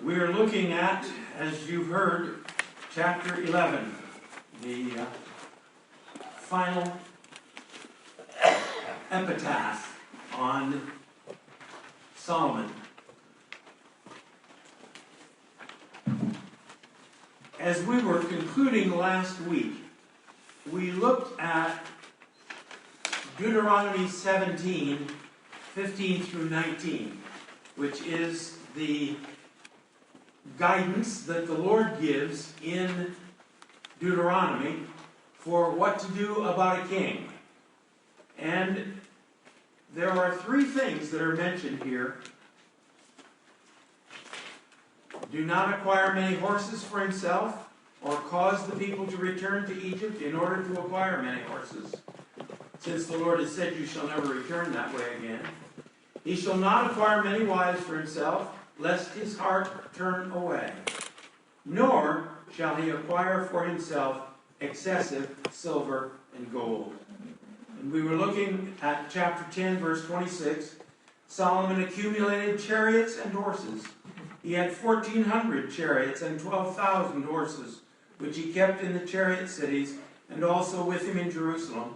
We are looking at, as you've heard, chapter 11, the final epitaph on Solomon. As we were concluding last week, we looked at Deuteronomy 17, 15 through 19, which is the guidance that the Lord gives in Deuteronomy for what to do about a king. And there are three things that are mentioned here. Do not acquire many horses for himself, or cause the people to return to Egypt in order to acquire many horses, since the Lord has said, you shall never return that way again. He shall not acquire many wives for himself, lest his heart turn away. Nor shall he acquire for himself excessive silver and gold. And we were looking at chapter 10, verse 26. Solomon accumulated chariots and horses. He had 1,400 chariots and 12,000 horses, which he kept in the chariot cities, and also with him in Jerusalem.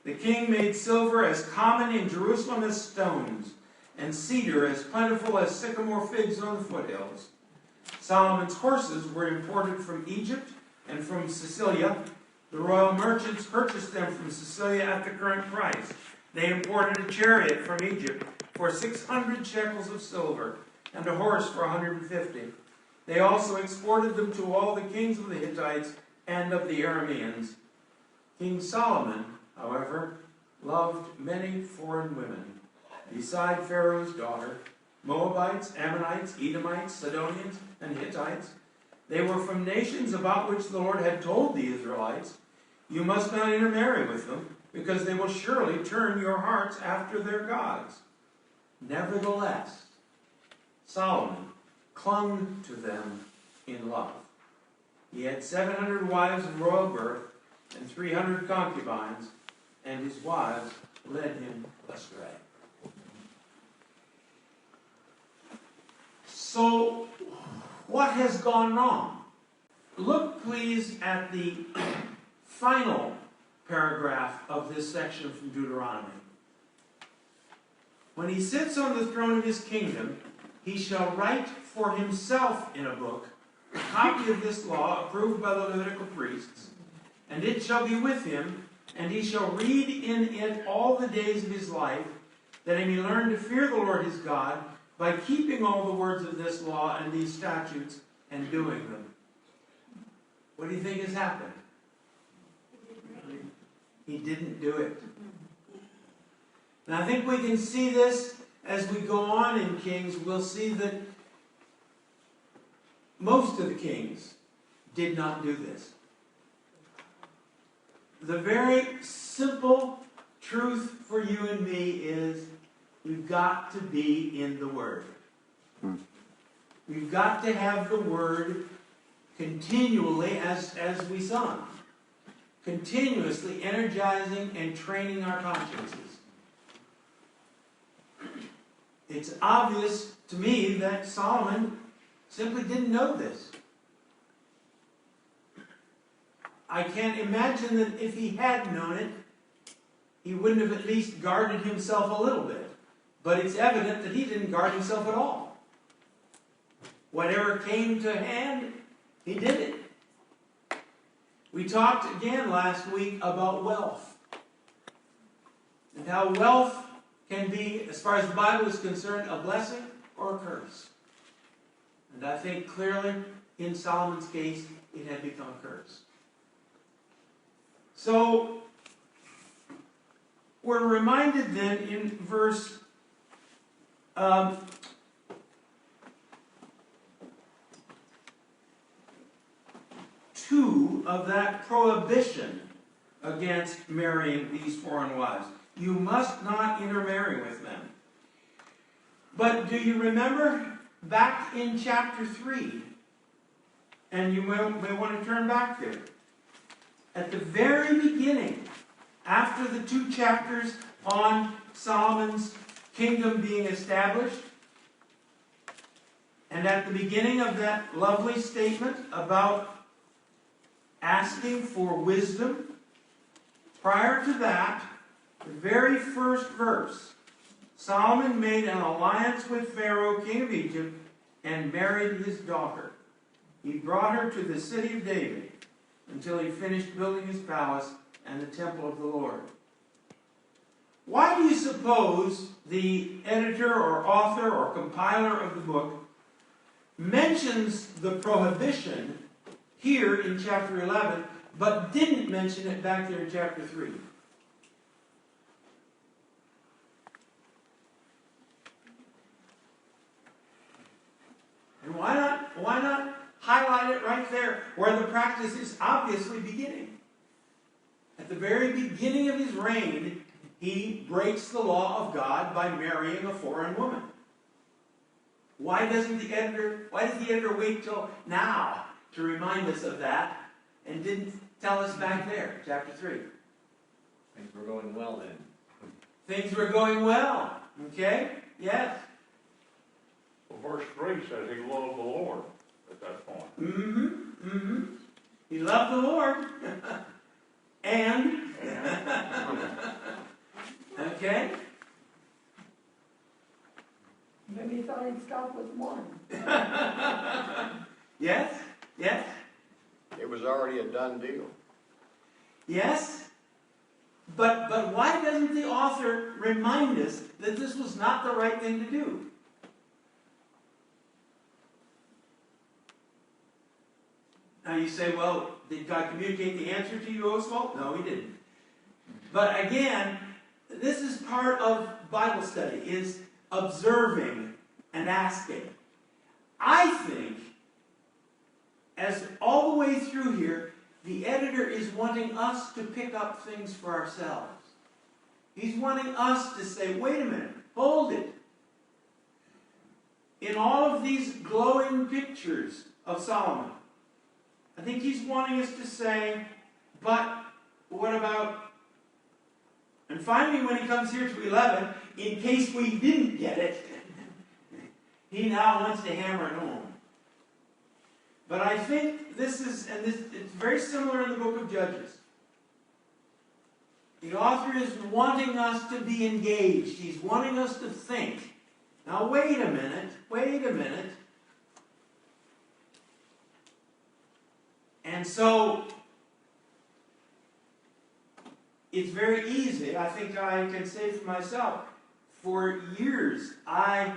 The king made silver as common in Jerusalem as stones, and cedar as plentiful as sycamore figs on the foothills. Solomon's horses were imported from Egypt and from Sicilia. The royal merchants purchased them from Sicilia at the current price. They imported a chariot from Egypt for 600 shekels of silver, and a horse for 150. They also exported them to all the kings of the Hittites and of the Arameans. King Solomon, however, loved many foreign women, beside Pharaoh's daughter, Moabites, Ammonites, Edomites, Sidonians, and Hittites. They were from nations about which the Lord had told the Israelites, you must not intermarry with them, because they will surely turn your hearts after their gods. Nevertheless, Solomon clung to them in love. He had 700 wives of royal birth and 300 concubines, and his wives led him astray. So, what has gone wrong? Look, please, at the final paragraph of this section from Deuteronomy. When he sits on the throne of his kingdom, he shall write for himself in a book a copy of this law approved by the Levitical priests, and it shall be with him, and he shall read in it all the days of his life, that he may learn to fear the Lord his God by keeping all the words of this law and these statutes and doing them. What do you think has happened? He didn't do it. And I think we can see this as we go on in Kings. We'll see that most of the kings did not do this. The very simple truth for you and me is we've got to be in the Word. We've got to have the Word continually, as we sung, continuously energizing and training our consciences. It's obvious to me that Solomon simply didn't know this. I can't imagine that if he had known it, he wouldn't have at least guarded himself a little bit. But it's evident that he didn't guard himself at all. Whatever came to hand, he did it. We talked again last week about wealth, and how wealth can be, as far as the Bible is concerned, a blessing or a curse. And I think clearly, in Solomon's case, it had become a curse. So, we're reminded then in verse 2 of that prohibition against marrying these foreign wives. You must not intermarry with them. But do you remember back in chapter 3, and you may want to turn back there, at the very beginning, after the 2 chapters on Solomon's kingdom being established, And at the beginning of that lovely statement about asking for wisdom, prior to that, the very first verse, Solomon made an alliance with Pharaoh, king of Egypt, and married his daughter. He brought her to the city of David until he finished building his palace and the temple of the Lord. Why do you suppose the editor or author or compiler of the book mentions the prohibition here in chapter 11, but didn't mention it back there in chapter 3? And why not highlight it right there where the practice is obviously beginning? At the very beginning of his reign, he breaks the law of God by marrying a foreign woman. Why does the editor wait till now to remind us of that and didn't tell us back there, chapter 3? Things were going well then. Things were going well. Okay? Yes. Well, verse 3 says he loved the Lord at that point. Mm-hmm. He loved the Lord. And? Okay? Maybe he thought he'd stop with one. Yes? Yes? It was already a done deal. Yes? But why doesn't the author remind us that this was not the right thing to do? Now you say, well, did God communicate the answer to you, Oswalt? No, he didn't. But again, this is part of Bible study, is observing and asking. I think, as all the way through here, the editor is wanting us to pick up things for ourselves. He's wanting us to say, wait a minute, hold it. In all of these glowing pictures of Solomon, I think he's wanting us to say, but what about... And finally, when he comes here to 11, in case we didn't get it, he now wants to hammer it home. But I think this is, it's very similar in the book of Judges. The author is wanting us to be engaged. He's wanting us to think. Now, wait a minute. And so, it's very easy, I think I can say for myself, for years I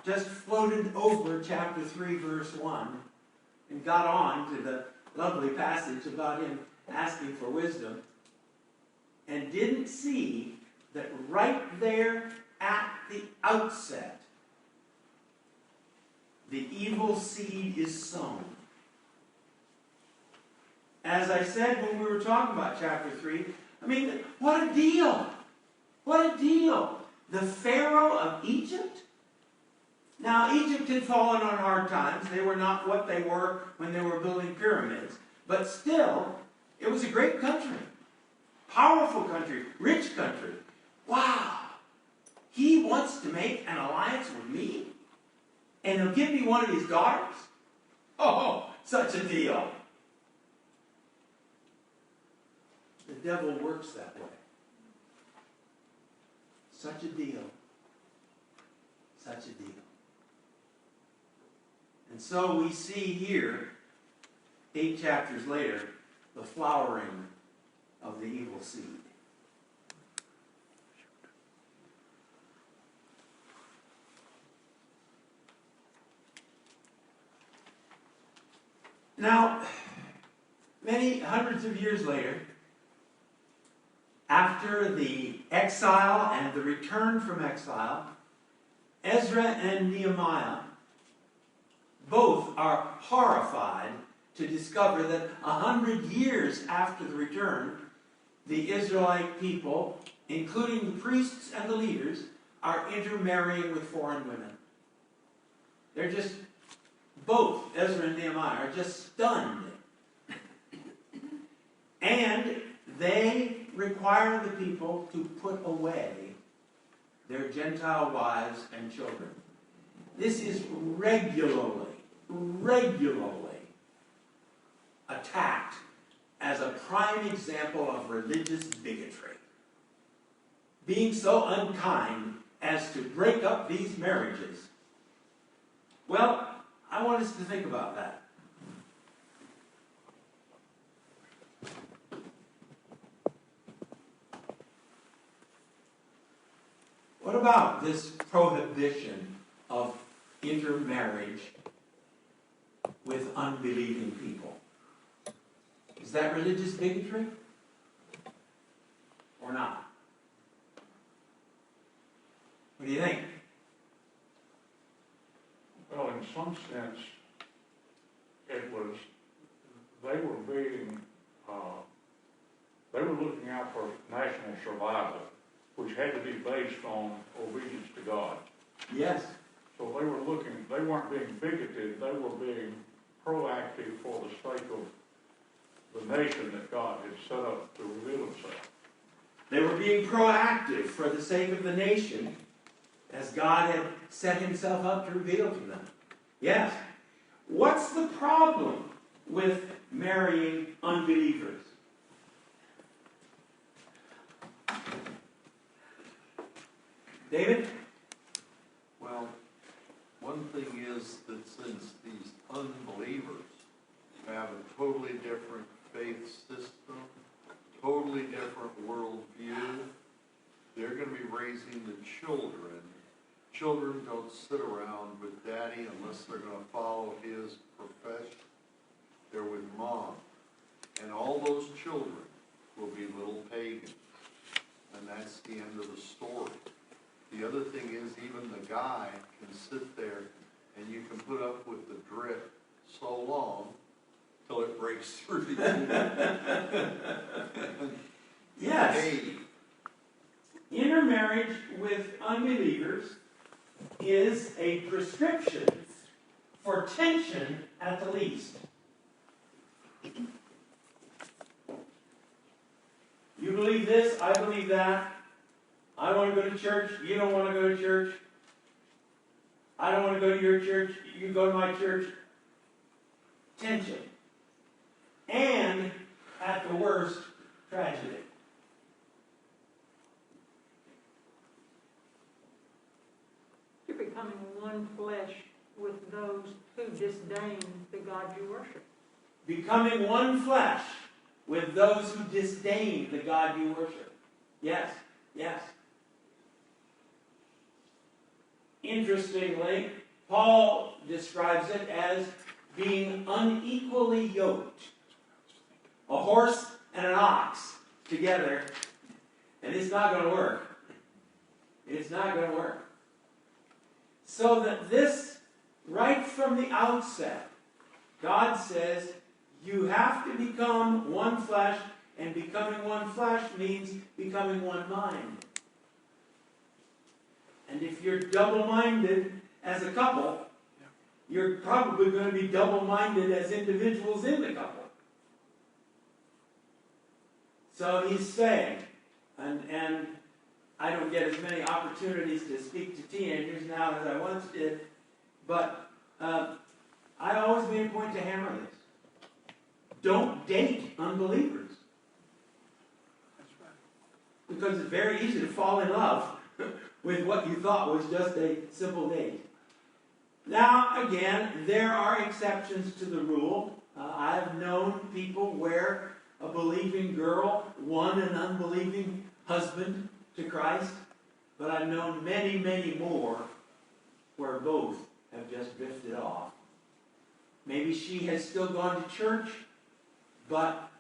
just floated over chapter 3, verse 1, and got on to the lovely passage about him asking for wisdom, and didn't see that right there at the outset, the evil seed is sown. As I said when we were talking about chapter 3, I mean, what a deal! What a deal! The Pharaoh of Egypt? Now, Egypt had fallen on hard times. They were not what they were when they were building pyramids. But still, it was a great country. Powerful country. Rich country. Wow! He wants to make an alliance with me? And he'll give me one of his daughters? Oh, such a deal. The devil works that way. Such a deal. Such a deal. And so we see here, 8 chapters later, the flowering of the evil seed. Now, many hundreds of years later, after the exile and the return from exile, Ezra and Nehemiah both are horrified to discover that 100 years after the return, the Israelite people, including the priests and the leaders, are intermarrying with foreign women. They're just, both Ezra and Nehemiah are just stunned. And they require the people to put away their Gentile wives and children. This is regularly attacked as a prime example of religious bigotry. Being so unkind as to break up these marriages. Well, I want us to think about that. What about this prohibition of intermarriage with unbelieving people? Is that religious bigotry? Or not? What do you think? Well, in some sense, it was, they were looking out for national survival, which had to be based on obedience to God. Yes. So they weren't being bigoted, they were being proactive for the sake of the nation that God had set up to reveal himself. They were being proactive for the sake of the nation, as God had set himself up to reveal to them. Yes. What's the problem with marrying unbelievers? David? Well, one thing is that since these unbelievers have a totally different faith system, totally different worldview, they're going to be raising the children. Children don't sit around with daddy unless they're going to follow his profession. They're with mom. And all those children will be little pagans. And that's the end of the story. The other thing is, even the guy can sit there and you can put up with the drip so long till it breaks through the Yes. Hey. Intermarriage with unbelievers is a prescription for tension at the least. You believe this, I believe that. I want to go to church, you don't want to go to church. I don't want to go to your church, you go to my church. Tension. And, at the worst, tragedy. You're becoming one flesh with those who disdain the God you worship. Becoming one flesh with those who disdain the God you worship. Yes, yes. Interestingly, Paul describes it as being unequally yoked. A horse and an ox together, and it's not going to work. It's not going to work. So that this, right from the outset, God says, you have to become one flesh, and becoming one flesh means becoming one mind. And if you're double-minded as a couple, you're probably going to be double-minded as individuals in the couple. So he's saying, and I don't get as many opportunities to speak to teenagers now as I once did, but I always made a point to hammer this. Don't date unbelievers. That's right. Because it's very easy to fall in love with what you thought was just a simple date. Now, again, there are exceptions to the rule. I've known people where a believing girl won an unbelieving husband to Christ, but I've known many, many more where both have just drifted off. Maybe she has still gone to church, but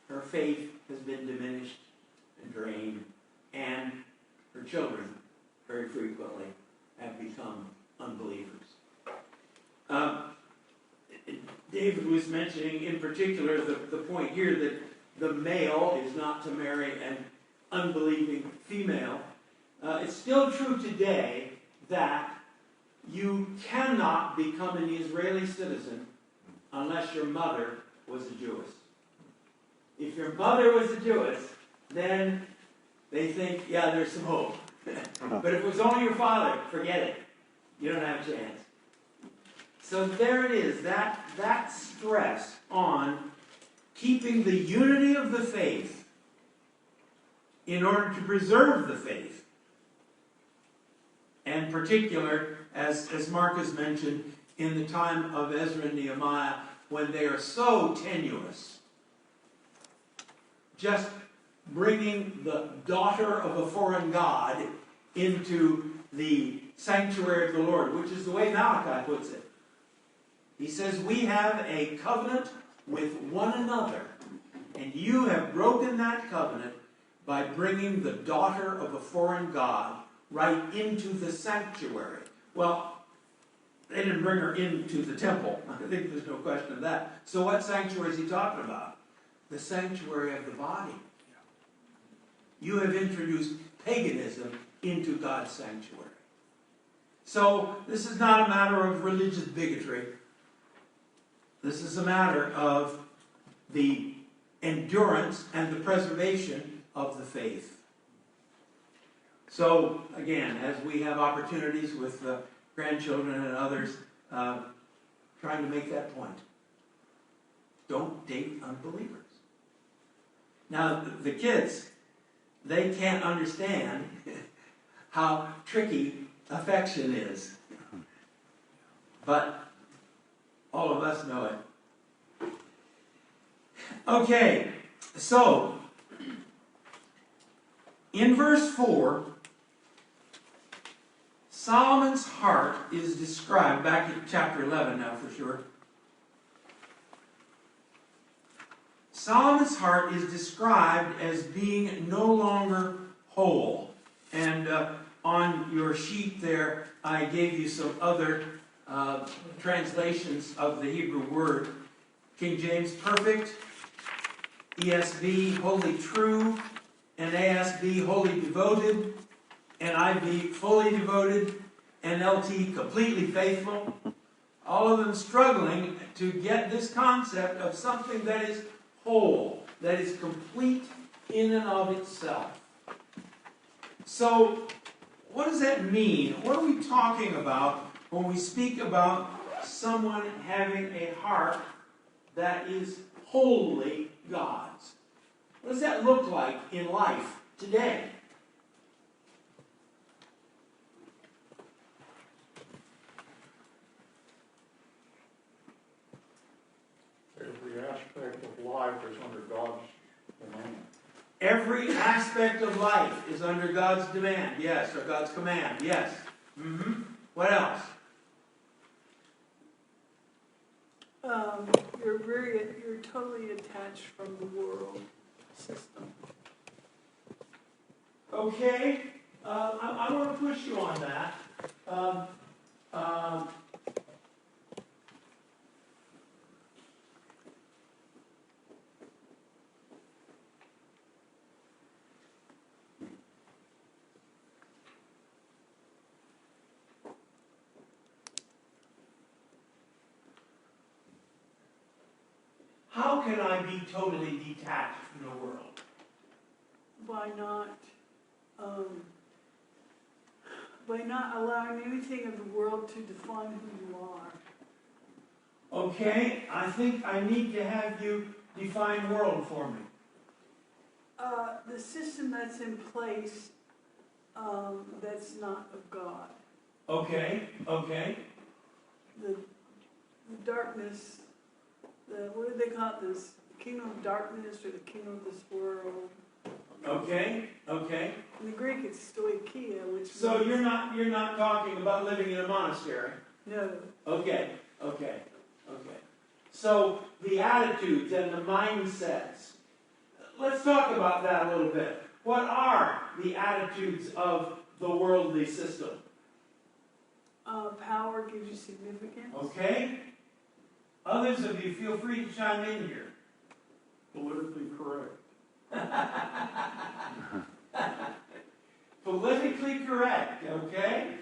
her faith has been diminished and drained, and her children very frequently have become unbelievers. David was mentioning in particular the point here that the male is not to marry an unbelieving female. It's still true today that you cannot become an Israeli citizen unless your mother was a Jewess. If your mother was a Jewess, then they think, yeah, there's some hope. But if it was only your father, forget it. You don't have a chance. So there it is, that stress on keeping the unity of the faith in order to preserve the faith. And particular, as Mark has mentioned, in the time of Ezra and Nehemiah, when they are so tenuous. Just bringing the daughter of a foreign god into the sanctuary of the Lord, which is the way Malachi puts it. He says, we have a covenant with one another, and you have broken that covenant by bringing the daughter of a foreign god right into the sanctuary. Well, they didn't bring her into the temple. I think there's no question of that. So what sanctuary is he talking about? The sanctuary of the body. You have introduced paganism into God's sanctuary. So this is not a matter of religious bigotry. This is a matter of the endurance and the preservation of the faith. So, again, as we have opportunities with grandchildren and others, trying to make that point. Don't date unbelievers. Now, the kids, they can't understand how tricky affection is. But all of us know it. Okay, so in verse 4, Solomon's heart is described, back in chapter 11 now for sure. Solomon's heart is described as being no longer whole. And on your sheet there, I gave you some other translations of the Hebrew word. King James, perfect. ESV, wholly true. NASB, wholly devoted. NIV, fully devoted. NLT, completely faithful. All of them struggling to get this concept of something that is whole, that is complete in and of itself. So, what does that mean? What are we talking about when we speak about someone having a heart that is wholly God's? What does that look like in life today? Every aspect of life is under God's command. Every aspect of life is under God's demand, yes, or God's command, yes. What else? You're totally detached from the world system. Okay, I want to push you on that. How can I be totally detached from the world? By not allowing anything of the world to define who you are. Okay, I think I need to have you define world for me. The system that's in place, that's not of God. Okay. The darkness, what do they call it? This kingdom of darkness or the kingdom of this world. Okay. In the Greek, it's stoicheia, which So means, you're not talking about living in a monastery. no. Okay. So the attitudes and the mindsets. Let's talk about that a little bit. What are the attitudes of the worldly system? Power gives you significance. Okay. Others of you, feel free to chime in here. Politically correct. Politically correct, okay?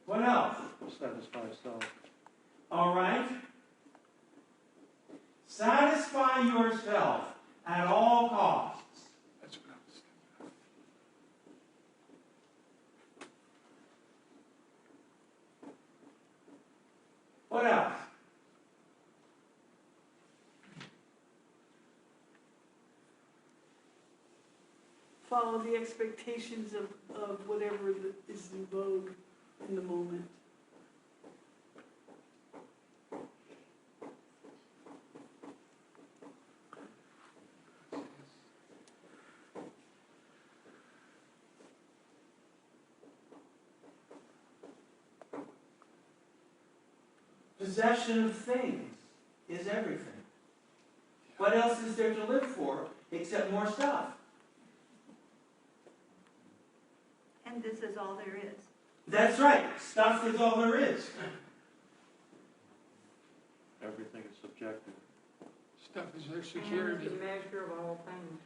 What else? Satisfy self. All right. Satisfy yourself at all costs. follow the expectations of whatever is in vogue in the moment. Possession of things is everything. What else is there to live for except more stuff? And this is all there is. That's right. Stuff is all there is. Everything is subjective. Stuff is their And security. is the measure of all things.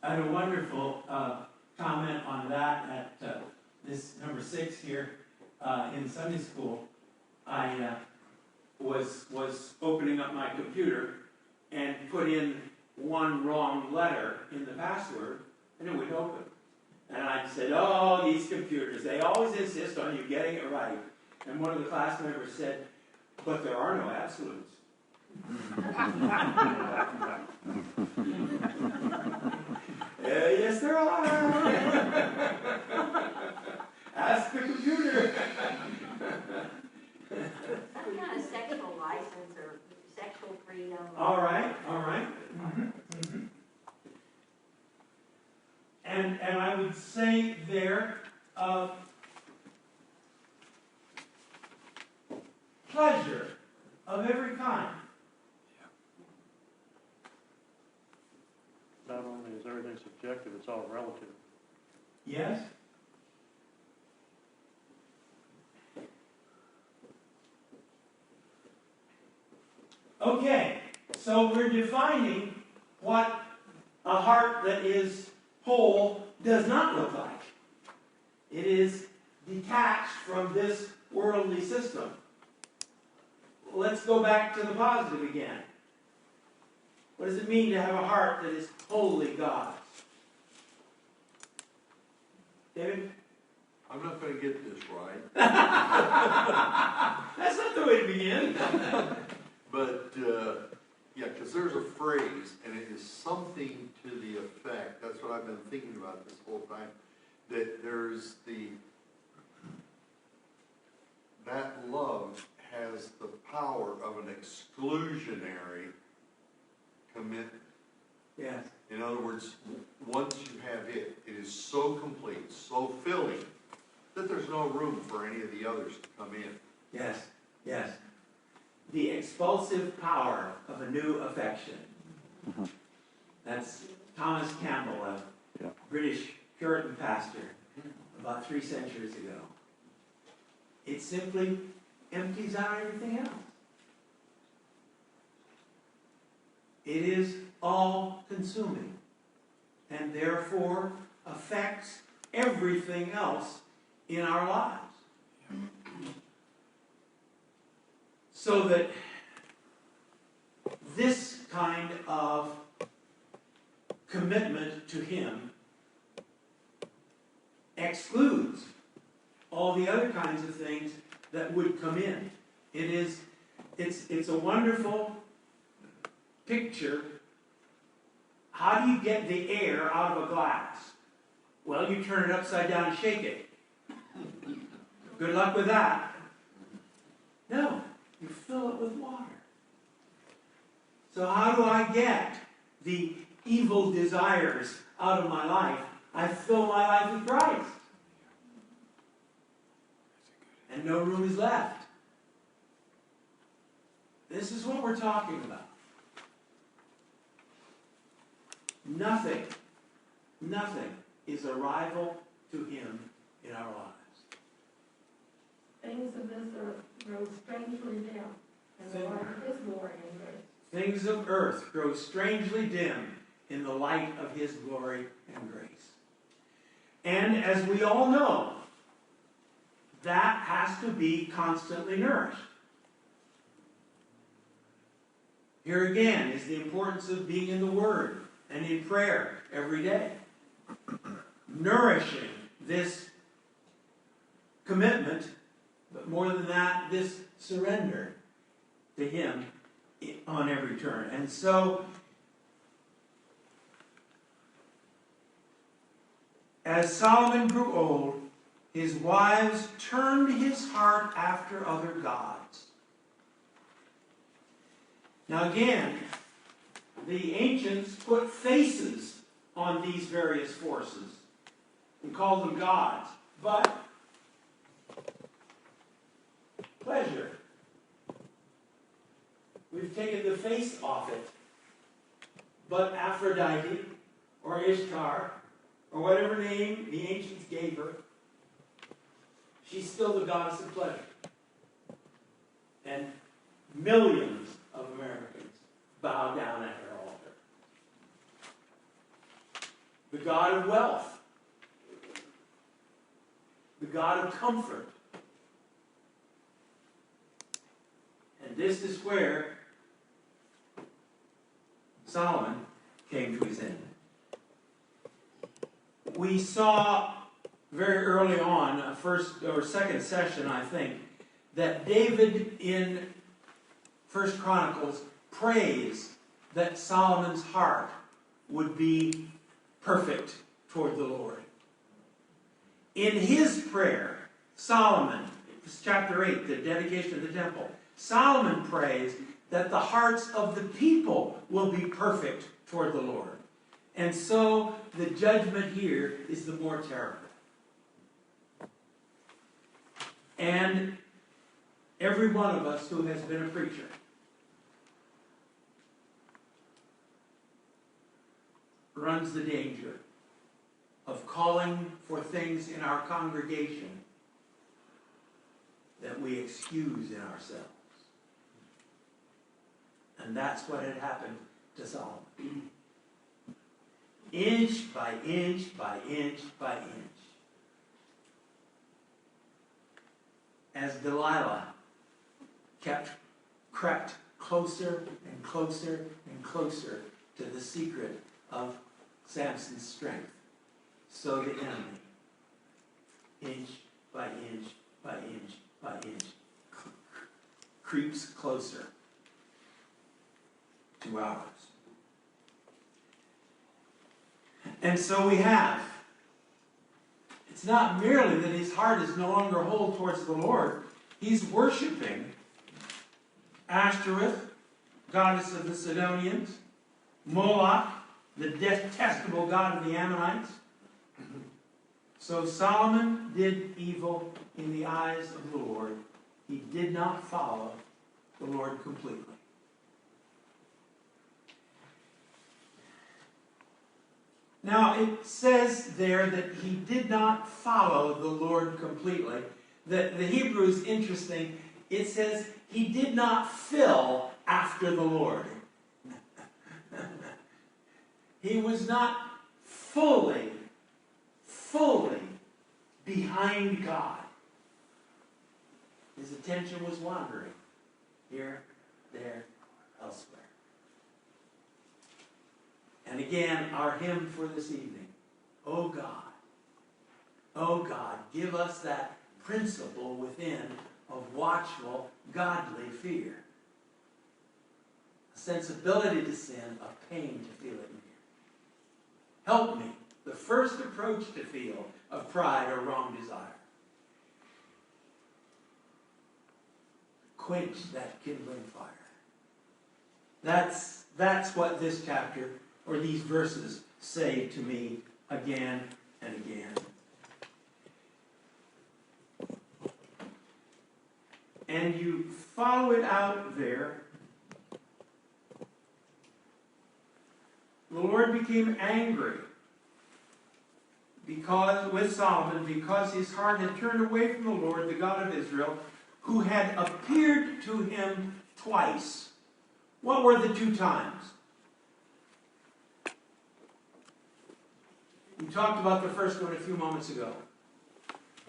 I had a wonderful comment on that at this number 6 here in Sunday school. I was opening up my computer and put in one wrong letter in the password, and it wouldn't open. And I said, "Oh, these computers, they always insist on you getting it right." And one of the class members said, "But there are no absolutes." Yes, there are. Ask the computer. Some kind of sexual license or sexual freedom. All right, all right. And I would say there, pleasure of every kind. Not only is everything subjective, it's all relative. Yes? Okay, so we're defining what a heart that is whole does not look like. It is detached from this worldly system. Let's go back to the positive again. What does it mean to have a heart that is wholly God's? David? I'm not going to get this right. That's not the way to begin. But, yeah, because there's a phrase, and it is something to the effect, that's what I've been thinking about this whole time, that there's that love has the power of an exclusionary commitment. Yes. In other words, once you have it, it is so complete, so filling, that there's no room for any of the others to come in. Yes. Yes. The expulsive power of a new affection. That's Thomas Campbell, a British Puritan pastor, about 3 centuries ago. It simply empties out everything else. It is all-consuming, and therefore affects everything else in our lives. So that this kind of commitment to Him excludes all the other kinds of things that would come in. It's a wonderful picture. How do you get the air out of a glass? Well, you turn it upside down and shake it. Good luck with that. No, you fill it with water. So how do I get the evil desires out of my life? I fill my life with Christ. And no room is left. This is what we're talking about. Nothing is a rival to Him in our lives. Things of this earth grow strangely dim in the light of His glory and grace. Things of earth grow strangely dim in the light of His glory and grace. And as we all know, that has to be constantly nourished. Here again is the importance of being in the Word and in prayer every day. Nourishing this commitment, but more than that, this surrender to Him on every turn. And so, as Solomon grew old, his wives turned his heart after other gods. Now again, the ancients put faces on these various forces and called them gods. But pleasure, we've taken the face off it. But Aphrodite, or Ishtar, or whatever name the ancients gave her, she's still the goddess of pleasure. And millions of Americans bow down at her altar. The god of wealth. The god of comfort. And this is where Solomon came to his end. We saw very early on, a first or second session, I think, that David in 1 Chronicles prays that Solomon's heart would be perfect toward the Lord. In his prayer, Solomon, it's chapter 8, the dedication of the temple, Solomon prays that the hearts of the people will be perfect toward the Lord. And so the judgment here is the more terrible. And every one of us who has been a preacher runs the danger of calling for things in our congregation that we excuse in ourselves. And that's what had happened to Solomon. Inch by inch by inch by inch. As Delilah crept closer and closer and closer to the secret of Samson's strength, so the enemy, inch by inch by inch by inch, creeps closer to ours. And so we have, it's not merely that his heart is no longer whole towards the Lord. He's worshiping Ashtoreth, goddess of the Sidonians, Moloch, the detestable god of the Ammonites. So Solomon did evil in the eyes of the Lord. He did not follow the Lord completely. Now, it says there that he did not follow the Lord completely. The Hebrew is interesting. It says he did not fill after the Lord. He was not fully behind God. His attention was wandering here, there, elsewhere. And again, our hymn for this evening. Oh God, give us that principle within of watchful, godly fear. A sensibility to sin, a pain to feel it near. Help me, the first approach to feel of pride or wrong desire. Quench that kindling fire. That's what this chapter or these verses say to me again and again. And you follow it out there. The Lord became angry with Solomon because his heart had turned away from the Lord, the God of Israel, who had appeared to him twice. What were the two times? We talked about the first one a few moments ago.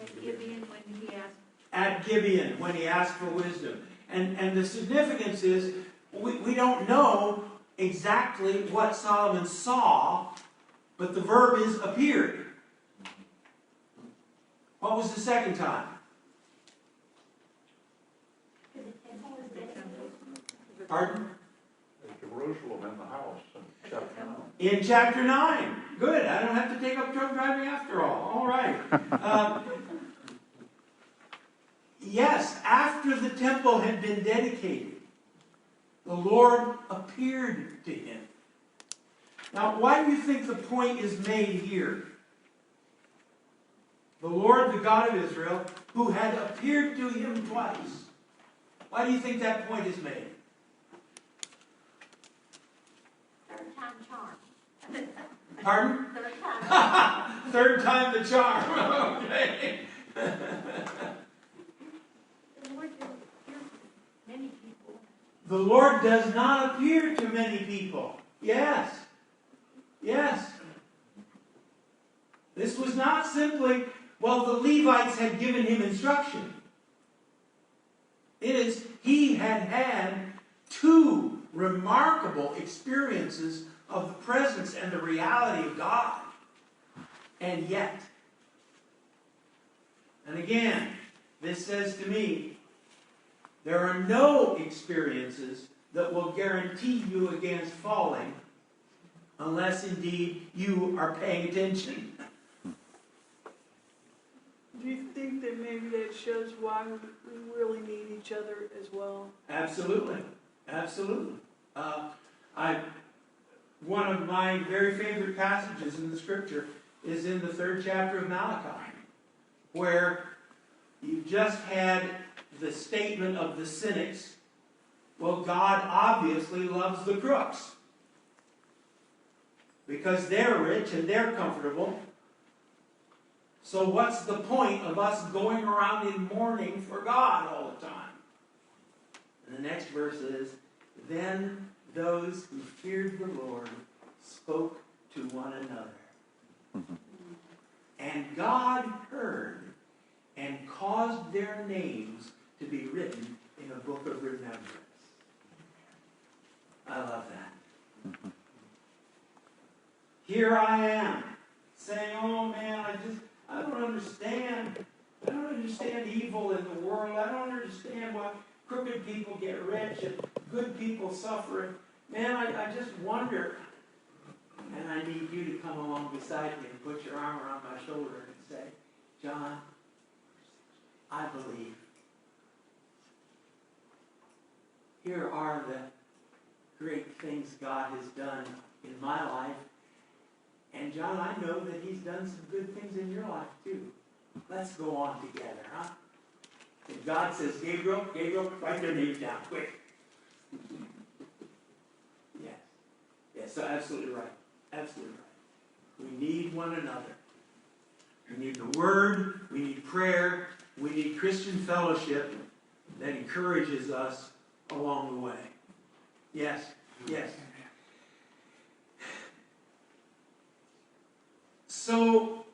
At Gibeon when he asked. At Gibeon when he asked for wisdom. And the significance is we don't know exactly what Solomon saw, but the verb is appeared. What was the second time? Pardon? Jerusalem in the house in chapter 9. In chapter 9. Good. I don't have to take up truck driving after all. All right. Yes, after the temple had been dedicated, the Lord appeared to him. Now, why do you think the point is made here? The Lord, the God of Israel, who had appeared to him twice. Why do you think that point is made? Third time charm. Pardon? Third time. Third time the charm. Okay. Many people. The Lord does not appear to many people. Yes. Yes. This was not simply, well, the Levites had given him instruction. It is, he had had two remarkable experiences of the presence and the reality of God. And yet, and again, this says to me, there are no experiences that will guarantee you against falling unless indeed you are paying attention. Do you think that maybe that shows why we really need each other as well? Absolutely. Absolutely. One of my very favorite passages in the Scripture is in the 3rd chapter of Malachi, where you've just had the statement of the cynics. Well, God obviously loves the crooks because they're rich and they're comfortable. So what's the point of us going around in mourning for God all the time? And the next verse is, then those who feared the Lord spoke to one another. And God heard and caused their names to be written in a book of remembrance. I love that. Here I am, saying, oh man, I don't understand. I don't understand evil in the world. I don't understand why crooked people get rich and good people suffer. Man, I just wonder. And I need you to come along beside me and put your arm around my shoulder and say, John, I believe. Here are the great things God has done in my life. And John, I know that he's done some good things in your life too. Let's go on together, huh? And God says, Gabriel, write their names down, quick. Yes. Yes, so absolutely right. Absolutely right. We need one another. We need the Word, we need prayer, we need Christian fellowship that encourages us along the way. Yes, yes. So,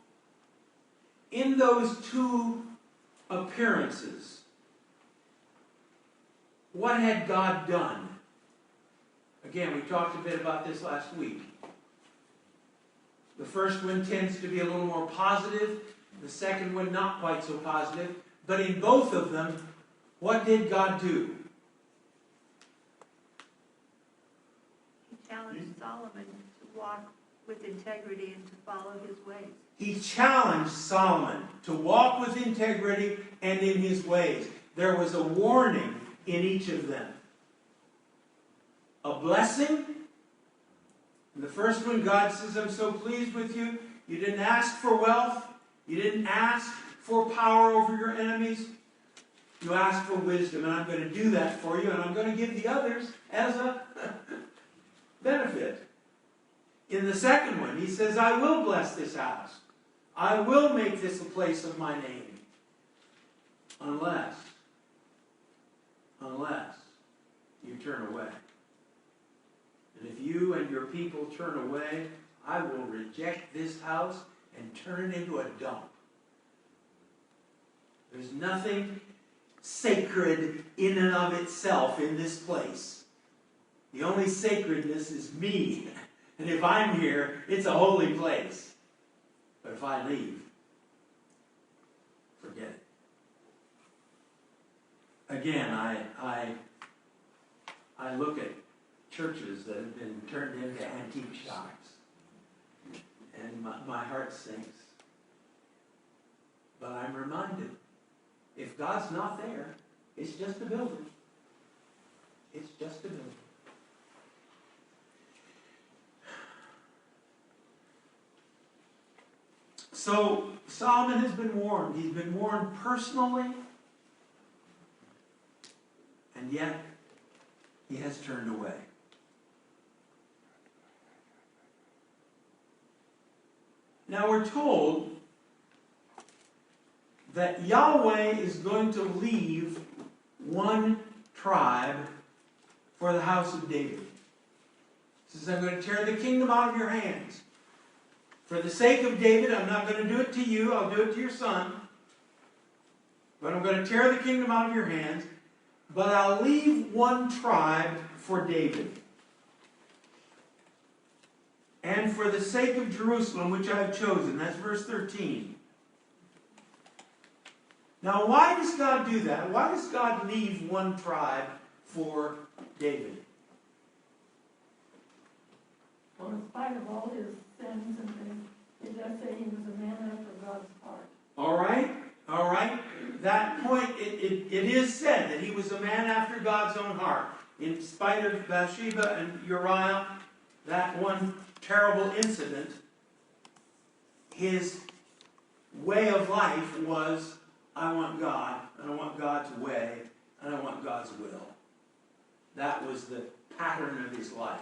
in those two appearances, what had God done? Again, we talked a bit about this last week. The first one tends to be a little more positive, the second one not quite so positive. But in both of them, what did God do? He challenged Solomon to walk with integrity and to follow his ways. He challenged Solomon to walk with integrity and in his ways. There was a warning in each of them. A blessing. In the first one, God says, I'm so pleased with you. You didn't ask for wealth. You didn't ask for power over your enemies. You asked for wisdom, and I'm going to do that for you, and I'm going to give the others as a benefit. In the second one, he says, I will bless this house. I will make this a place of my name. Unless you turn away. And if you and your people turn away, I will reject this house and turn it into a dump. There's nothing sacred in and of itself in this place. The only sacredness is me. And if I'm here, it's a holy place. But if I leave, forget it. Again, I look at churches that have been turned into antique shops, and my heart sinks. But I'm reminded, if God's not there, it's just a building. It's just a building. So Solomon has been warned. He's been warned personally, and yet he has turned away. Now we're told that Yahweh is going to leave one tribe for the house of David. He says, I'm going to tear the kingdom out of your hands. For the sake of David, I'm not going to do it to you, I'll do it to your son. But I'm going to tear the kingdom out of your hands, but I'll leave one tribe for David. And for the sake of Jerusalem, which I have chosen. That's verse 13. Now, why does God do that? Why does God leave one tribe for David? Well, in spite of all his sins and things, it does say he was a man after God's heart. All right. That point, it is said that he was a man after God's own heart. In spite of Bathsheba and Uriah, that one terrible incident, his way of life was, I want God, and I want God's way, and I want God's will. That was the pattern of his life.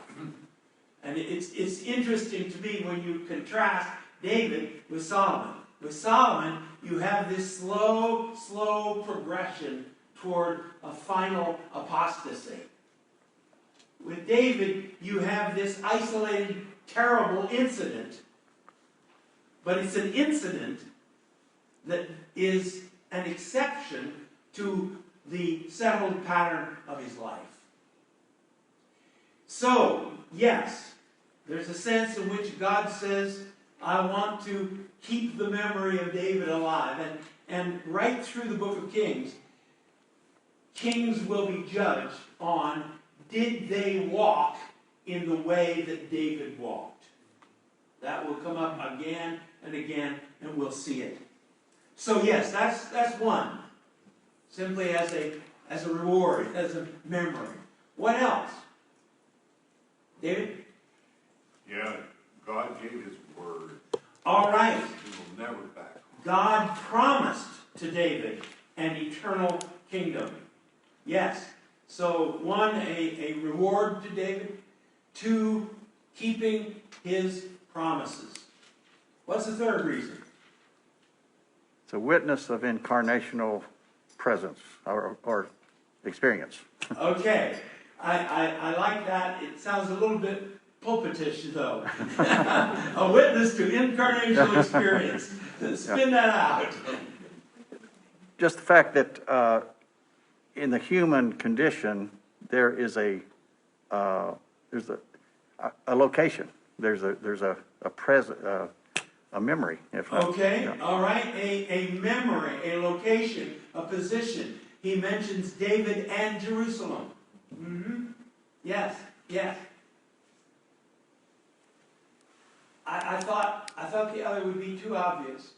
And it's interesting to me when you contrast David with Solomon. With Solomon, you have this slow progression toward a final apostasy. With David, you have this isolated, terrible incident, but it's an incident that is an exception to the settled pattern of his life. So, yes, there's a sense in which God says, I want to keep the memory of David alive. And right through the book of Kings, kings will be judged on, did they walk in the way that David walked? That will come up again and again, and we'll see it. So yes, that's one. Simply as a reward, as a memory. What else? David? Yeah, God gave his word. All right. He will never back. God promised to David an eternal kingdom. Yes. So, one, a reward to David. Two, keeping his promises. What's the third reason? It's a witness of incarnational presence or experience. Okay. I like that. It sounds a little bit pulpitish, though. A witness to incarnational experience. Spin that out. Just the fact that in the human condition, there is a location. There's a present, a memory. Okay, yeah. All right. A memory, a location, a position. He mentions David and Jerusalem. Mm-hmm. Yes. I thought the other would be too obvious.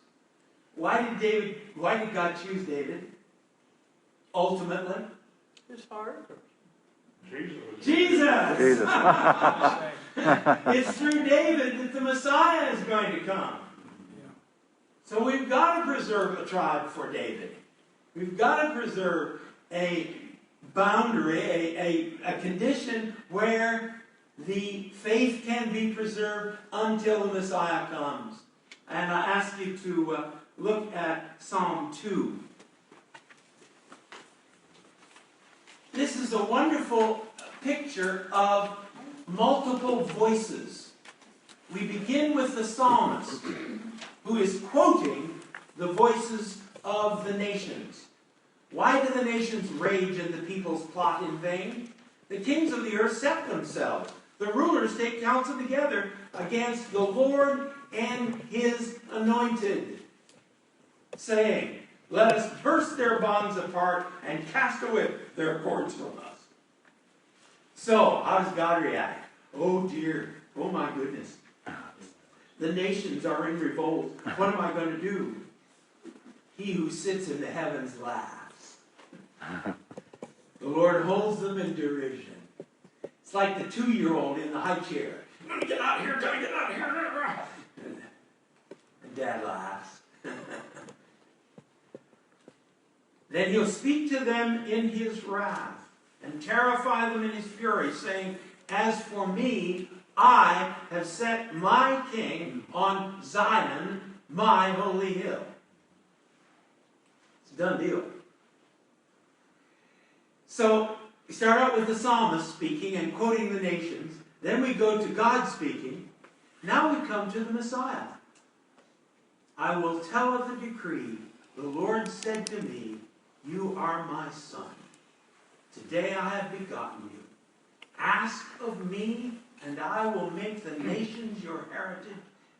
Why did God choose David? Ultimately? His heart? Jesus! It's through David that the Messiah is going to come. So we've got to preserve a tribe for David. We've got to preserve a boundary, a condition where the faith can be preserved until the Messiah comes. And I ask you to look at Psalm 2. This is a wonderful picture of multiple voices. We begin with the psalmist, who is quoting the voices of the nations. Why do the nations rage and the peoples plot in vain? The kings of the earth set themselves. The rulers take counsel together against the Lord and his anointed, saying, Let us burst their bonds apart and cast away their cords from us. So, how does God react? Oh dear, oh my goodness. The nations are in revolt. What am I going to do? He who sits in the heavens laughs. The Lord holds them in derision. It's like the 2-year-old in the high chair. I'm going to get out of here, got to get out of here. And Dad laughs. Then he'll speak to them in his wrath and terrify them in his fury, saying, as for me, I have set my king on Zion, my holy hill. It's a done deal. So, we start out with the psalmist speaking and quoting the nations. Then we go to God speaking. Now we come to the Messiah. I will tell of the decree. The Lord said to me, you are my son. Today I have begotten you. Ask of me, and I will make the nations your heritage,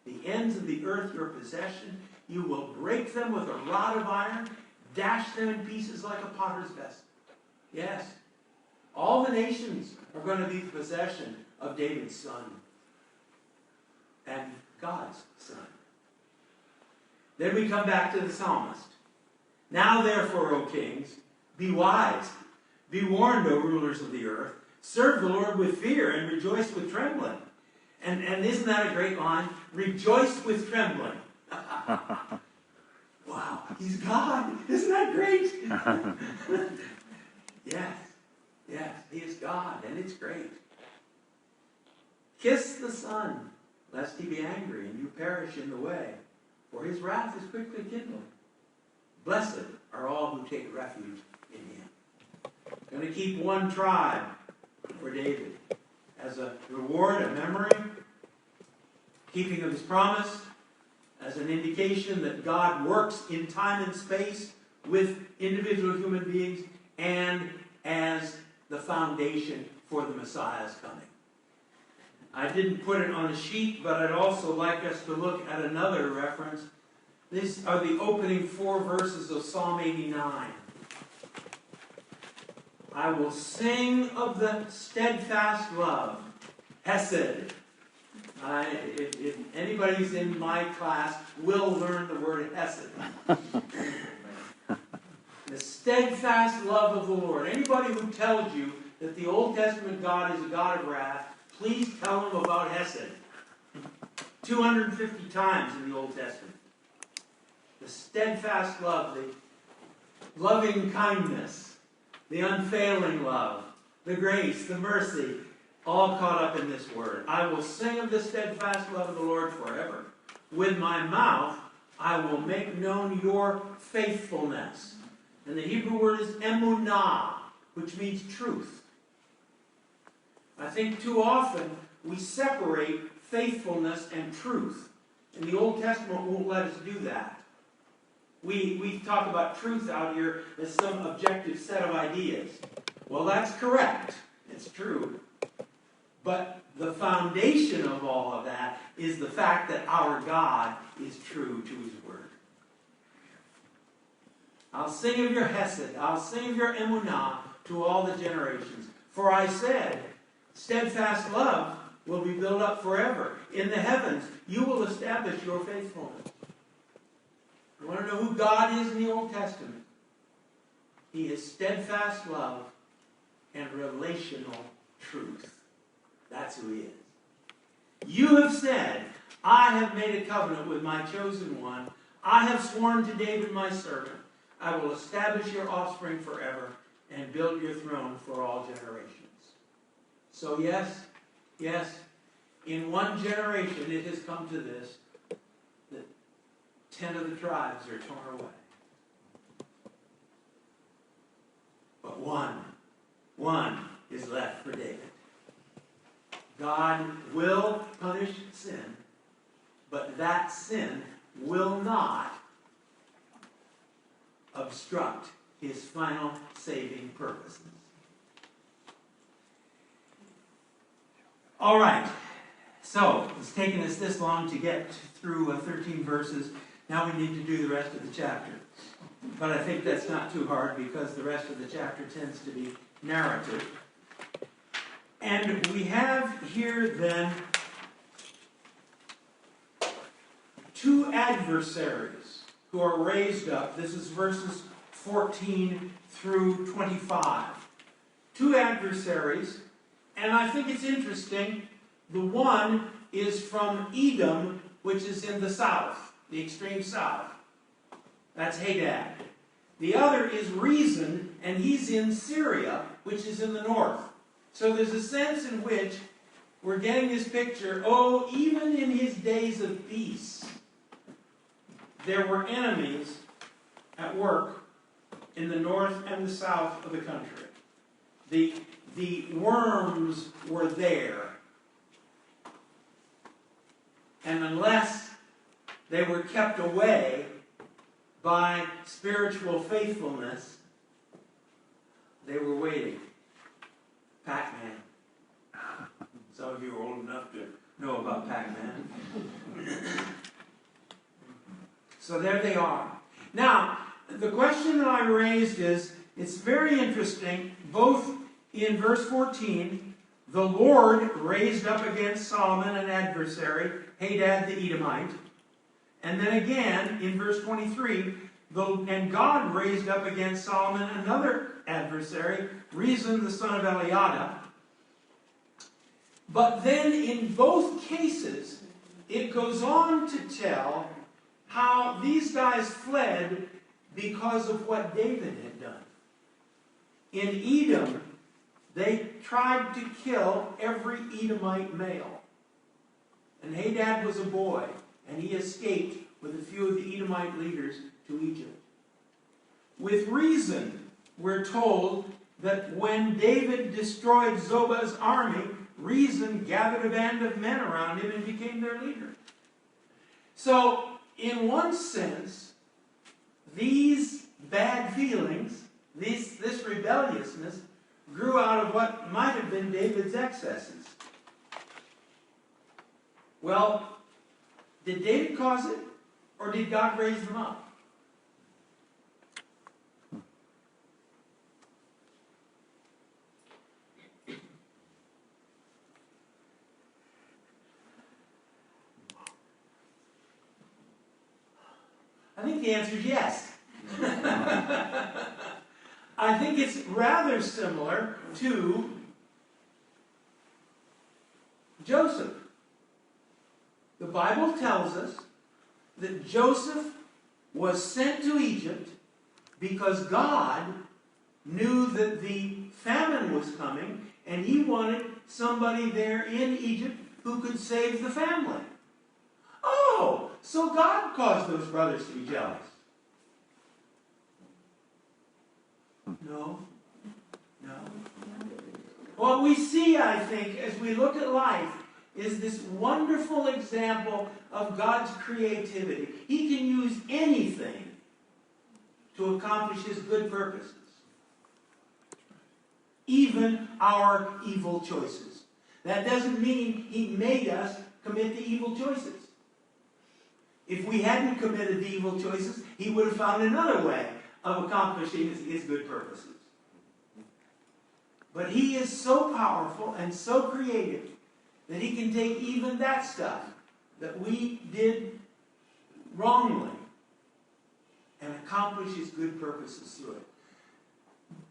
the ends of the earth your possession. You will break them with a rod of iron, dash them in pieces like a potter's vessel. Yes, all the nations are going to be the possession of David's son and God's son. Then we come back to the psalmist. Now therefore, O kings, be wise. Be warned, O rulers of the earth. Serve the Lord with fear and rejoice with trembling. And isn't that a great line? Rejoice with trembling. Wow, he's God. Isn't that great? Yes, he is God, and it's great. Kiss the Son, lest he be angry and you perish in the way, for his wrath is quickly kindled. Blessed are all who take refuge in him. Going to keep one tribe for David as a reward, a memory, keeping of his promise, as an indication that God works in time and space with individual human beings, and as the foundation for the Messiah's coming. I didn't put it on a sheet, but I'd also like us to look at another reference. These are the opening 4 verses of Psalm 89. I will sing of the steadfast love, Hesed. If anybody's in my class, will learn the word Hesed. The steadfast love of the Lord. Anybody who tells you that the Old Testament God is a God of wrath, please tell them about Hesed. 250 times in the Old Testament. The steadfast love, the loving kindness, the unfailing love, the grace, the mercy, all caught up in this word. I will sing of the steadfast love of the Lord forever. With my mouth, I will make known your faithfulness. And the Hebrew word is emunah, which means truth. I think too often we separate faithfulness and truth. And the Old Testament won't let us do that. We talk about truth out here as some objective set of ideas. Well, that's correct. It's true. But the foundation of all of that is the fact that our God is true to his word. I'll sing of your hesed, I'll sing of your emunah to all the generations. For I said, steadfast love will be built up forever. In the heavens, you will establish your faithfulness. You want to know who God is in the Old Testament? He is steadfast love and relational truth. That's who he is. You have said, I have made a covenant with my chosen one. I have sworn to David my servant. I will establish your offspring forever and build your throne for all generations. So yes, in one generation it has come to this, that 10 of the tribes are torn away. But one is left for David. God will punish sin, but that sin will not obstruct his final saving purposes. All right, so it's taken us this long to get through 13 verses. Now we need to do the rest of the chapter. But I think that's not too hard because the rest of the chapter tends to be narrative. And we have here then two adversaries who are raised up. This is verses 14 through 25. Two adversaries, and I think it's interesting. The one is from Edom, which is in the south, the extreme south. That's Hadad. The other is Rezin, and he's in Syria, which is in the north. So there's a sense in which we're getting this picture, even in his days of peace, there were enemies at work in the north and the south of the country. The worms were there. And unless they were kept away by spiritual faithfulness, they were waiting. Pac-Man. Some of you are old enough to know about Pac-Man. So there they are. Now, the question that I raised is, it's very interesting, both in verse 14, the Lord raised up against Solomon an adversary, Hadad the Edomite. And then again, in verse 23, and God raised up against Solomon another adversary, Rezin the son of Eliada. But then in both cases, it goes on to tell how these guys fled because of what David had done. In Edom, they tried to kill every Edomite male. And Hadad was a boy, and he escaped with a few of the Edomite leaders to Egypt. With Rezin, we're told that when David destroyed Zobah's army, Rezin gathered a band of men around him and became their leader. So, in one sense, these bad feelings, this rebelliousness, grew out of what might have been David's excesses. Well, did David cause it, or did God raise them up? I think the answer is yes. I think it's rather similar to Joseph. The Bible tells us that Joseph was sent to Egypt because God knew that the famine was coming and he wanted somebody there in Egypt who could save the family. Oh, so God caused those brothers to be jealous. No. What we see, I think, as we look at life, is this wonderful example of God's creativity. He can use anything to accomplish his good purposes. Even our evil choices. That doesn't mean he made us commit the evil choices. If we hadn't committed the evil choices, he would have found another way of accomplishing his good purposes. But he is so powerful and so creative that he can take even that stuff that we did wrongly and accomplish his good purposes through it.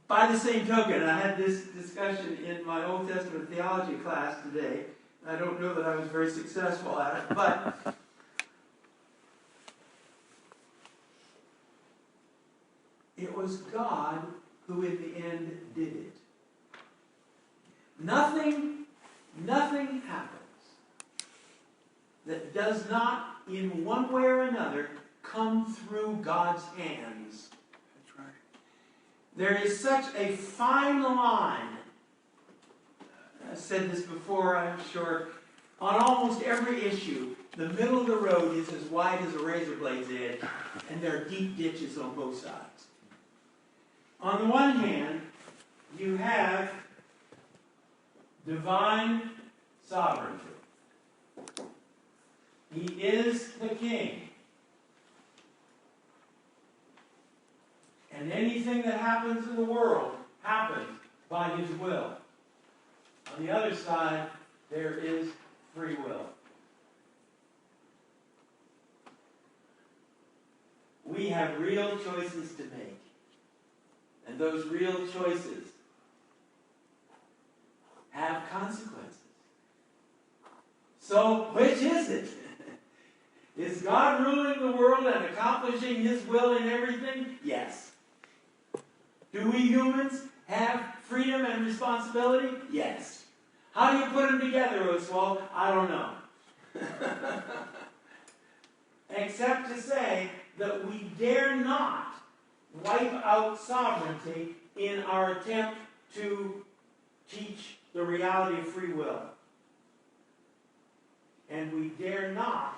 By the same token, and I had this discussion in my Old Testament theology class today. I don't know that I was very successful at it, but it was God who in the end did it. Nothing happens that does not, in one way or another, come through God's hands. That's right. There is such a fine line. I've said this before, I'm sure. On almost every issue, the middle of the road is as wide as a razor blade's edge, and there are deep ditches on both sides. On the one hand, you have divine sovereignty. He is the king. And anything that happens in the world happens by his will. On the other side, there is free will. We have real choices to make. And those real choices have consequences. So, which is it? Is God ruling the world and accomplishing his will in everything? Yes. Do we humans have freedom and responsibility? Yes. How do you put them together, Oswalt? I don't know. Except to say that we dare not wipe out sovereignty in our attempt to teach the reality of free will. And we dare not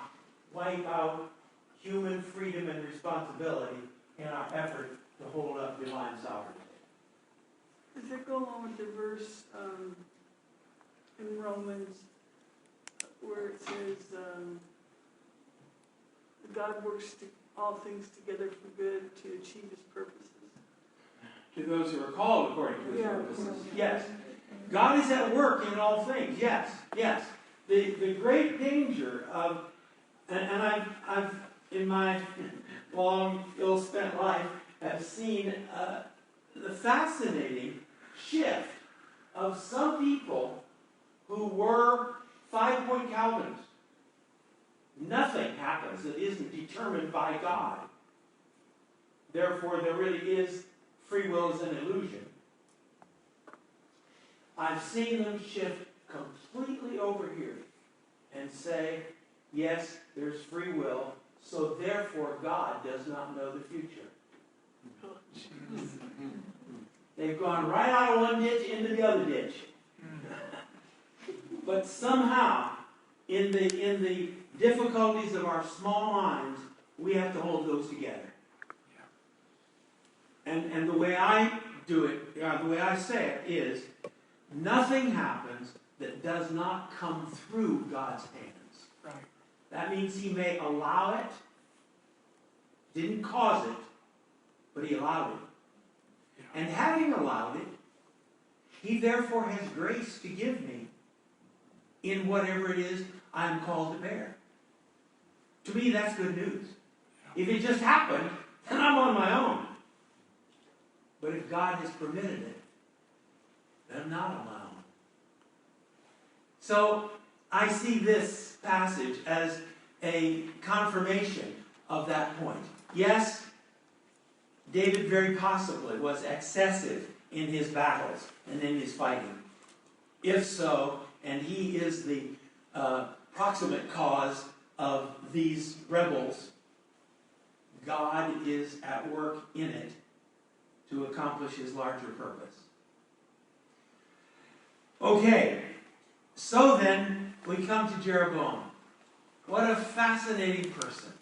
wipe out human freedom and responsibility in our effort to hold up divine sovereignty. Does it go along with the verse in Romans where it says, God works all things together for good to achieve his purposes? To those who are called according to his Yeah. purposes. Yes. God is at work in all things. Yes. Yes. The great danger of, and I've in my long, ill-spent life, have seen the fascinating shift of some people who were 5-point Calvinists. Nothing happens that isn't determined by God. Therefore, there really is free will as an illusion. I've seen them shift completely over here and say, yes, there's free will, so therefore God does not know the future. They've gone right out of one ditch into the other ditch. But somehow, in the difficulties of our small minds, we have to hold those together. And the way I do it, the way I say it is, nothing happens that does not come through God's hands. Right. That means he may allow it, didn't cause it, but he allowed it. And having allowed it, he therefore has grace to give me in whatever it is I'm called to bear. To me, that's good news. If it just happened, then I'm on my own. But if God has permitted it, then I'm not on my own. So I see this passage as a confirmation of that point. Yes, David very possibly was excessive in his battles and in his fighting. If so, and he is the proximate cause of these rebels, God is at work in it to accomplish his larger purpose. Okay, so then we come to Jeroboam. What a fascinating person.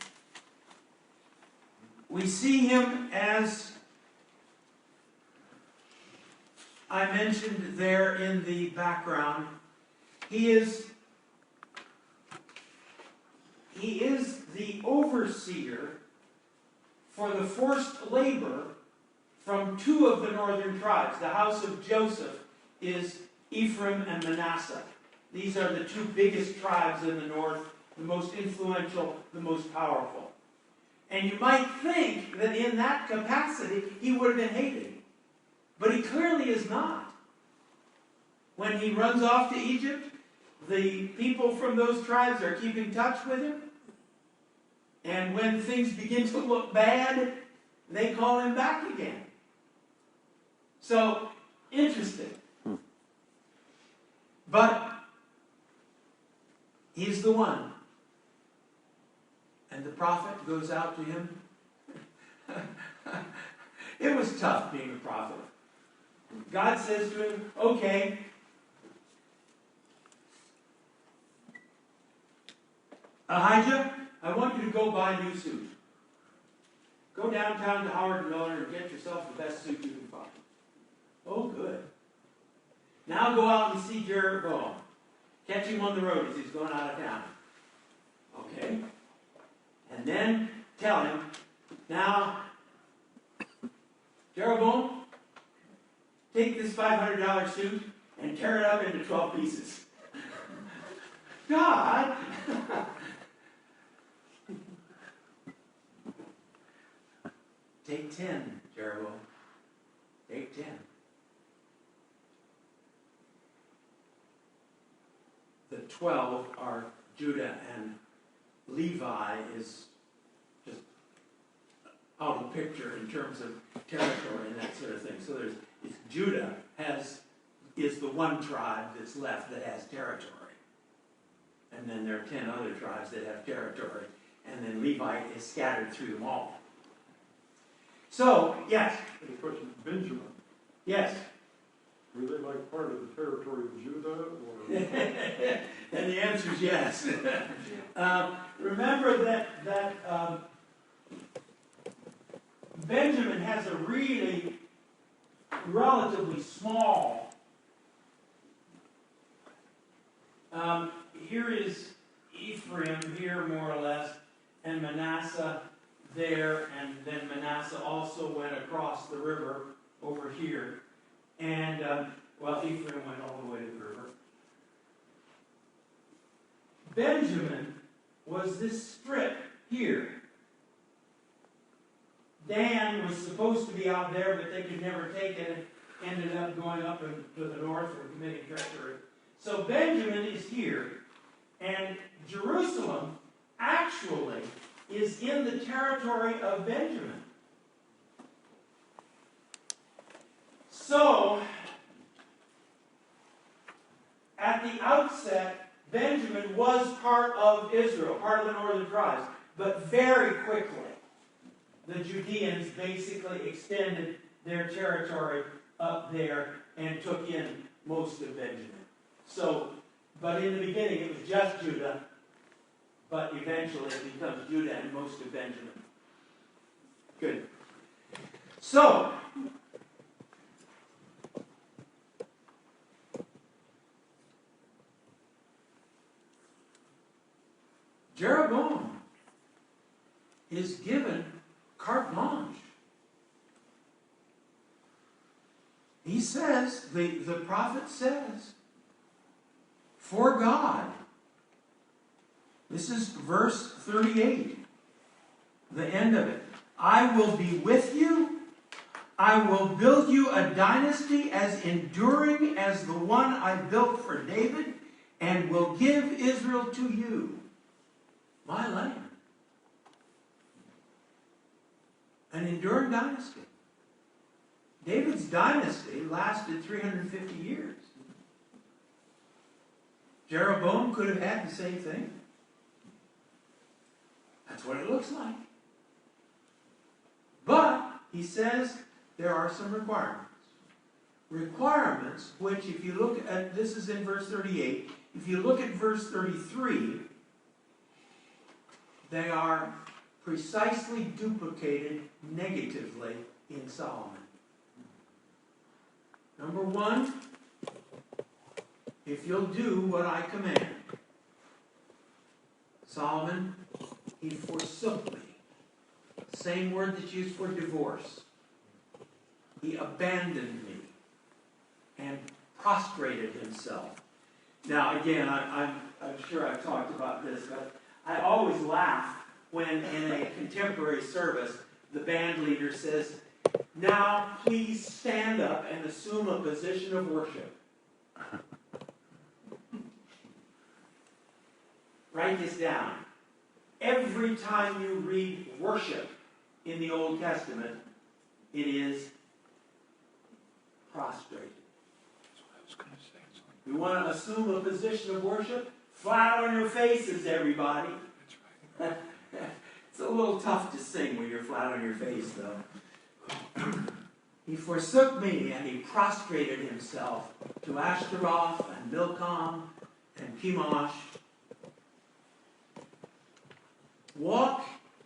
We see him as I mentioned there in the background. He is the overseer for the forced labor from 2 of the northern tribes. The house of Joseph is Ephraim and Manasseh. These are the 2 biggest tribes in the north, the most influential, the most powerful. And you might think that in that capacity he would have been hated. But he clearly is not. When he runs off to Egypt, the people from those tribes are keeping touch with him. And when things begin to look bad, they call him back again. So, interesting. But he's the one. And the prophet goes out to him. It was tough being a prophet. God says to him, okay, Ahijah, I want you to go buy a new suit. Go downtown to Howard Miller and get yourself the best suit you can find. Oh, good. Now go out and see Jeroboam. Catch him on the road as he's going out of town. Okay? And then tell him, now, Jeroboam, take this $500 suit and tear it up into 12 pieces. God! Take 10, Jeroboam. Take 10. The 12 are Judah, and Levi is just out of the picture in terms of territory and that sort of thing. So Judah is the one tribe that's left that has territory. And then there are 10 other tribes that have territory. And then Levi is scattered through them all. So, yes. The question, Benjamin. Yes. Were they like part of the territory of Judah? Or? And the answer is yes. Remember that Benjamin has a really relatively small. Here is Ephraim here, more or less, and Manasseh there, and then Manasseh also went across the river over here. And, Ephraim went all the way to the river. Benjamin was this strip here. Dan was supposed to be out there, but they could never take it, and ended up going up to the north and committing treachery. So Benjamin is here, and Jerusalem actually is in the territory of Benjamin. So, at the outset, Benjamin was part of Israel, part of the northern tribes, but very quickly, the Judeans basically extended their territory up there and took in most of Benjamin. So, but in the beginning it was just Judah, but eventually it becomes Judah and most of Benjamin. Good. So, Jeroboam is given carte blanche. He says, the prophet says, for God. This is verse 38, the end of it. I will be with you. I will build you a dynasty as enduring as the one I built for David, and will give Israel to you, my land. An enduring dynasty. David's dynasty lasted 350 years. Jeroboam could have had the same thing. That's what it looks like. But, he says, there are some requirements. Requirements which, if you look at, this is in verse 38, if you look at verse 33, they are precisely duplicated negatively in Solomon. Number one, if you'll do what I command. Solomon, he forsook me. Same word that's used for divorce. He abandoned me and prostrated himself. Now, again, I'm sure I've talked about this, but I always laugh when in a contemporary service, the band leader says, now please stand up and assume a position of worship. Write this down. Every time you read worship in the Old Testament, it is prostrated. That's what I was going to say. You want to assume a position of worship? Flat on your faces, everybody. That's right. It's a little tough to sing when you're flat on your face, though. He forsook me, and he prostrated himself to Ashtaroth and Milcom and Chemosh. Walk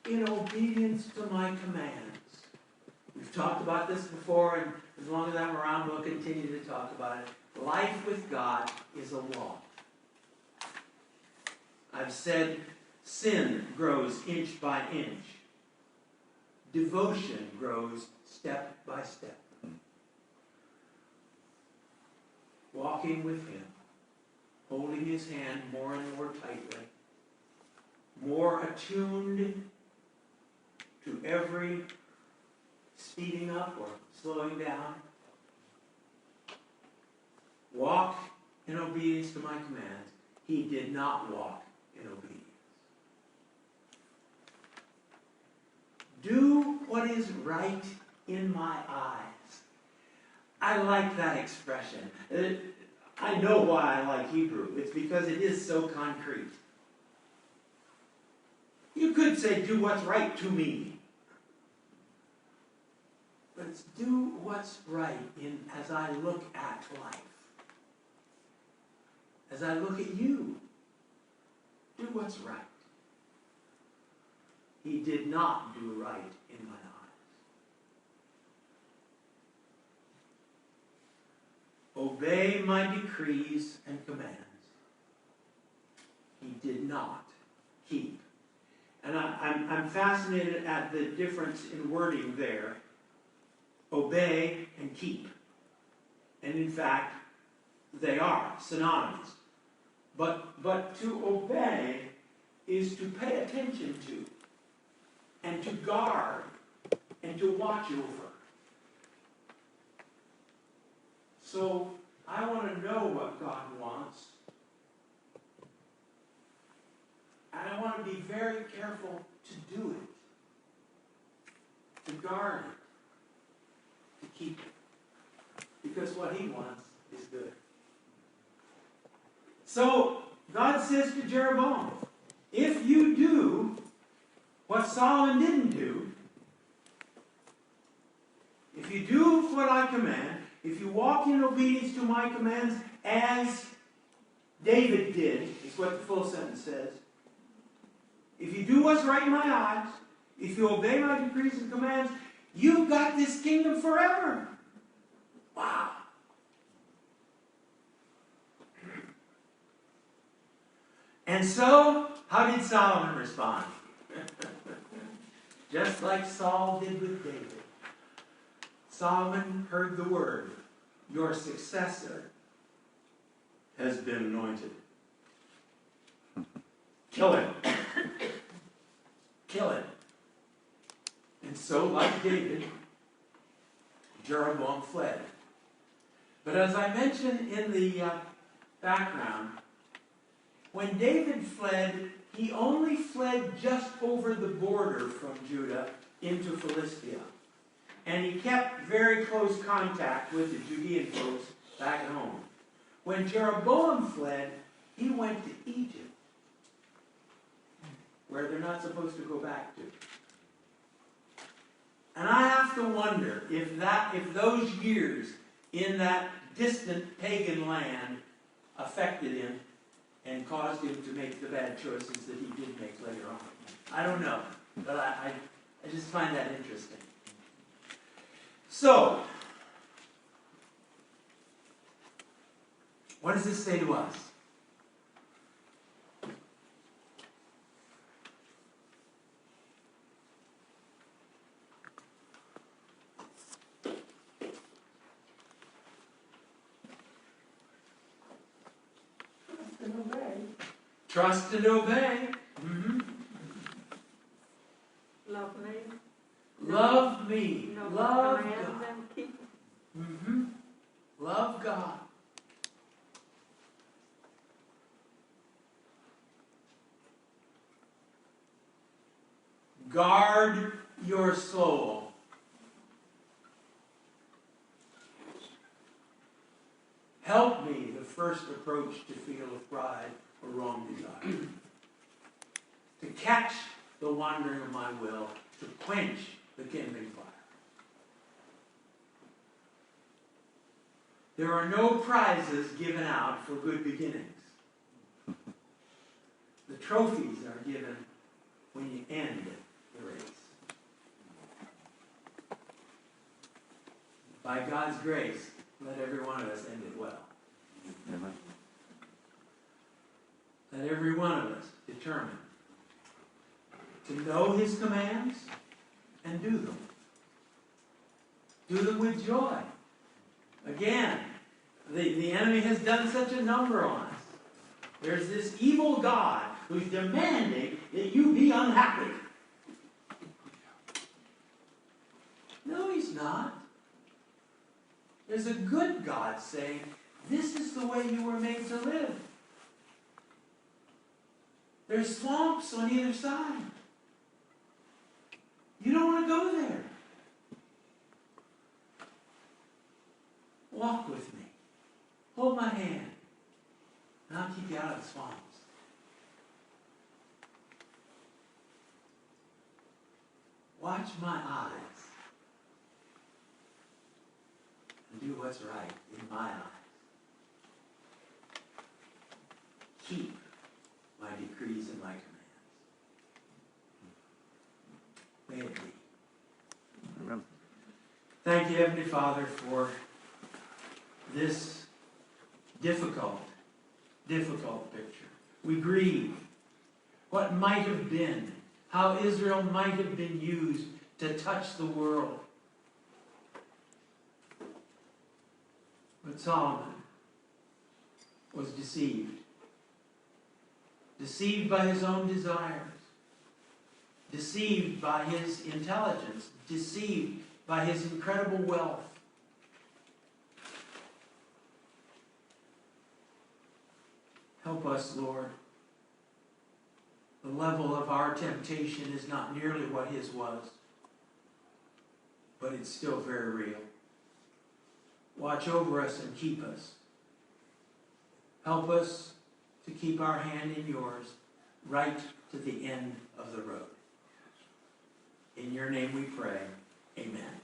in obedience to my commands. We've talked about this before, and as long as I'm around, we'll continue to talk about it. Life with God is a walk. I've said sin grows inch by inch. devotion grows step by step. Walking with him, holding his hand more and more tightly, more attuned to every speeding up or slowing down. Walk in obedience to my commands. He did not walk in obedience. Do what is right in my eyes. I like that expression. I know why I like Hebrew. It's because it is so concrete. You could say, do what's right to me. But it's do what's right as I look at life. As I look at you. Do what's right. He did not do right in my eyes. Obey my decrees and commands. He did not keep. And I'm fascinated at the difference in wording there. Obey and keep. And in fact, they are synonymous. But to obey is to pay attention to, and to guard, and to watch over. So I want to know what God wants. And I want to be very careful to do it. To guard it. To keep it. Because what he wants is good. So God says to Jeroboam, if you do what Solomon didn't do, if you do what I command, if you walk in obedience to my commands as David did, is what the full sentence says. If you do what's right in my eyes, if you obey my decrees and commands, you've got this kingdom forever. Wow. And so, how did Solomon respond? Just like Saul did with David. Solomon heard the word, your successor has been anointed. Kill him. Kill him. And so, like David, Jeroboam fled. But as I mentioned in the background, when David fled, he only fled just over the border from Judah into Philistia. And he kept very close contact with the Judean folks back at home. When Jeroboam fled, he went to Egypt, where they're not supposed to go back to. And I have to wonder if those years in that distant pagan land affected him and caused him to make the bad choices that he did make later on. I don't know, but I just find that interesting. So, what does this say to us? And obey. Trust and obey. Mm-hmm. Love me. Love me. No Love commands God. and keep. Mm-hmm. Love God. Guard your soul. Help me, the first approach to feel of pride or wrong desire. To catch the wandering of my will, to quench the kindling fire. There are no prizes given out for good beginnings. The trophies are given when you end the race. By God's grace, let every one of us end it well. Amen. Let every one of us determine to know his commands and do them. Do them with joy. Again, the enemy has done such a number on us. There's this evil God who's demanding that you be unhappy. No, he's not. There's a good God saying, this is the way you were made to live. There's swamps on either side. You don't want to go there. Walk with me. Hold my hand. And I'll keep you out of the swamps. Watch my eyes. And do what's right in my eyes. Keep my decrees and my commands. May it be. Amen. Thank you, Heavenly Father, for this difficult picture. We grieve what might have been, how Israel might have been used to touch the world. But Solomon was deceived. Deceived by his own desires. Deceived by his intelligence. Deceived by his incredible wealth. Help us, Lord. The level of our temptation is not nearly what his was, but it's still very real. Watch over us and keep us. Help us to keep our hand in yours right to the end of the road. In your name we pray. Amen.